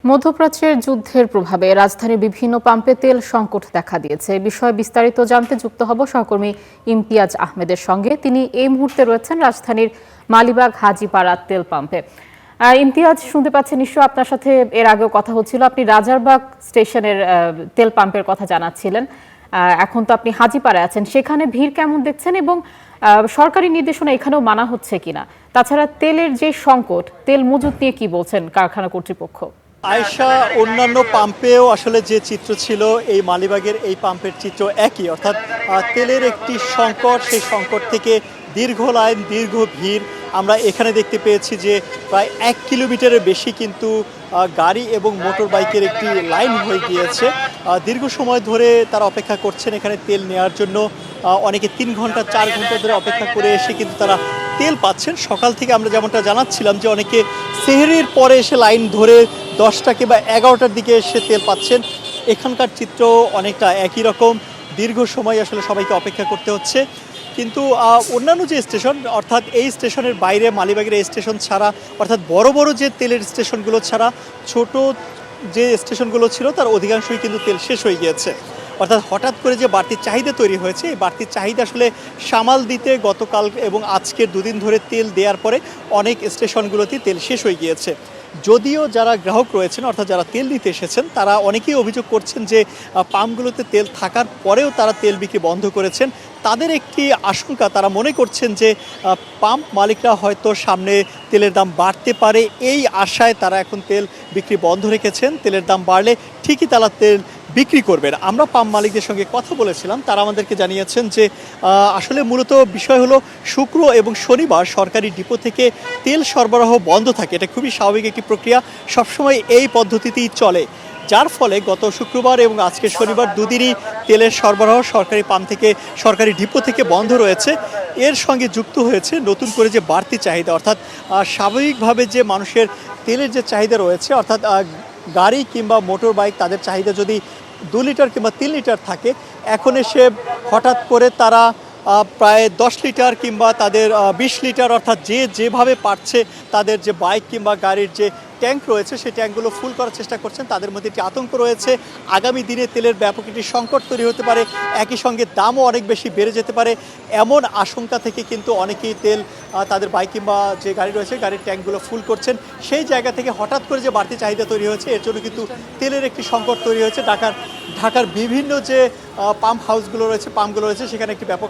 মধ্যপ্রাচ্যের যুদ্ধের প্রভাবে রাজধানীর বিভিন্ন পাম্পে তেল সংকট দেখা দিয়েছে। এ বিষয়ে বিস্তারিত জানতে যুক্ত হব সহকর্মী ইমতিয়াজ আহমেদের সঙ্গে। তিনি এই মুহূর্তে রয়েছেন রাজধানীর মালিবাগ হাজীপাড়া তেল পাম্পে। ইমতিয়াজ, শুনতে পাচ্ছেন নিশ্চয়, আপনার সাথে এর আগেও কথা হচ্ছিল। আপনি রাজারবাগ স্টেশনের তেল পাম্পের কথা জানাচ্ছিলেন। এখন তো আপনি হাজীপাড়ায় আছেন, সেখানে ভিড় কেমন দেখছেন এবং সরকারি নির্দেশনা এখানেও মানা হচ্ছে কিনা? তাছাড়া তেলের যে সংকট, তেল মজুত নিয়ে কি বলছেন কারখানা কর্তৃপক্ষ? আয়েশা, অন্যান্য পাম্পেও আসলে যে চিত্র ছিল এই মালিবাগের এই পাম্পের চিত্র একই, অর্থাৎ তেলের একটি সংকট, সেই সংকট থেকে দীর্ঘ লাইন, দীর্ঘ ভিড় আমরা এখানে দেখতে পেয়েছি যে প্রায় 1 কিলোমিটারের বেশি কিন্তু গাড়ি এবং মোটর বাইকের একটি লাইন হয়ে গিয়েছে। দীর্ঘ সময় ধরে তারা অপেক্ষা করছেন এখানে তেল নেওয়ার জন্য। অনেকে 3 ঘন্টা 4 ঘন্টা ধরে অপেক্ষা করে এসে কিন্তু তারা তেল পাচ্ছেন। সকাল থেকে আমরা যেমনটা জানাচ্ছিলাম যে অনেকে সেহরির পরে এসে লাইন ধরে 10টা কিংবা 11টার দিকে এসে তেল পাচ্ছেন। এখানকার চিত্র অনেকটা একই রকম, দীর্ঘ সময় আসলে সবাইকে অপেক্ষা করতে হচ্ছে। কিন্তু অন্যান্য যে স্টেশন, অর্থাৎ এই স্টেশনের বাইরে মালিবাগের এই স্টেশন ছাড়া, অর্থাৎ বড় বড় যে তেলের স্টেশনগুলো ছাড়া ছোট যে স্টেশনগুলো ছিল তার অধিকাংশই কিন্তু তেল শেষ হয়ে গিয়েছে। অর্থাৎ হঠাৎ করে যে বাড়তি চাহিদা তৈরি হয়েছে, এই বাড়তি চাহিদা আসলে সামাল দিতে গতকাল এবং আজকের দুদিন ধরে তেল দেওয়ার পরে অনেক স্টেশনগুলোতে তেল শেষ হয়ে গিয়েছে। যদিও যারা গ্রাহক রয়েছেন, অর্থাৎ যারা তেল নিতে এসেছেন, তারা অনেকেই অভিযোগ করছেন যে পাম্পগুলোতে তেল থাকার পরেও তারা তেল বিক্রি বন্ধ করেছেন। তাদের একটি আশঙ্কা, তারা মনে করছেন যে পাম্প মালিকরা হয়তো সামনে তেলের দাম বাড়তে পারে, এই আশায় তারা এখন তেল বিক্রি বন্ধ রেখেছেন। তেলের দাম বাড়লে ঠিকই তারা তেল বিক্রি করবেন। আমরা পাম্প মালিকদের সঙ্গে কথা বলেছিলাম, তারা আমাদেরকে জানিয়েছেন যে আসলে মূলত বিষয় হলো শুক্র এবং শনিবার সরকারি ডিপো থেকে তেল সরবরাহ বন্ধ থাকে। এটা খুবই স্বাভাবিক একটি প্রক্রিয়া, সবসময় এই পদ্ধতিতেই চলে। যার ফলে গত শুক্রবার এবং আজকে শনিবার দুদিনই তেলের সরবরাহ সরকারি পাম্প থেকে, সরকারি ডিপো থেকে বন্ধ রয়েছে। এর সঙ্গে যুক্ত হয়েছে নতুন করে যে বাড়তি চাহিদা, অর্থাৎ স্বাভাবিকভাবে যে মানুষের তেলের যে চাহিদা রয়েছে, অর্থাৎ গাড়ি কিংবা মোটর বাইক, তাদের চাহিদা যদি 2 লিটার কিংবা 3 লিটার থাকে, এখন এসে হঠাৎ করে তারা প্রায় 10 লিটার কিংবা তাদের 20 লিটার, অর্থাৎ যে যেভাবে পারছে তাদের যে বাইক কিংবা গাড়ির যে ট্যাঙ্ক রয়েছে সেই ট্যাঙ্কগুলো ফুল করার চেষ্টা করছেন। তাদের মধ্যে একটি আতঙ্ক রয়েছে, আগামী দিনে তেলের ব্যাপক একটি সংকট তৈরি হতে পারে, একই সঙ্গে দামও অনেক বেশি বেড়ে যেতে পারে। এমন আশঙ্কা থেকে কিন্তু অনেকেই তেল তাদের বাইক কিংবা যে গাড়ি রয়েছে গাড়ির ট্যাঙ্কগুলো ফুল করছেন। সেই জায়গা থেকে হঠাৎ করে যে বাড়তি চাহিদা তৈরি হয়েছে, এর জন্য কিন্তু তেলের একটি সংকট তৈরি হয়েছে। ঢাকার বিভিন্ন যে পাম্প হাউসগুলো রয়েছে, পাম্পগুলো রয়েছে, সেখানে একটি ব্যাপক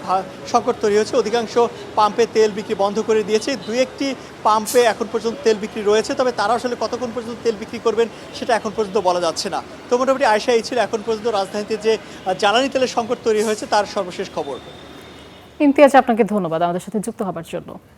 সংকট তৈরি হয়েছে। অধিকাংশ পাম্পে তেল বিক্রি বন্ধ করে দিয়েছে। 2-1টি পাম্পে এখন পর্যন্ত তেল বিক্রি রয়েছে, তবে তারা আসলে কতক্ষণ পর্যন্ত তেল বিক্রি করবেন সেটা এখন পর্যন্ত বলা যাচ্ছে না। তো মোটামুটি আয়েশা, এই ছিল এখন পর্যন্ত রাজধানীতে যে জ্বালানি তেলের সংকট তৈরি হয়েছে তার সর্বশেষ খবর। ইমতিয়াজ, আপনাকে ধন্যবাদ আমাদের সাথে যুক্ত হবার জন্য।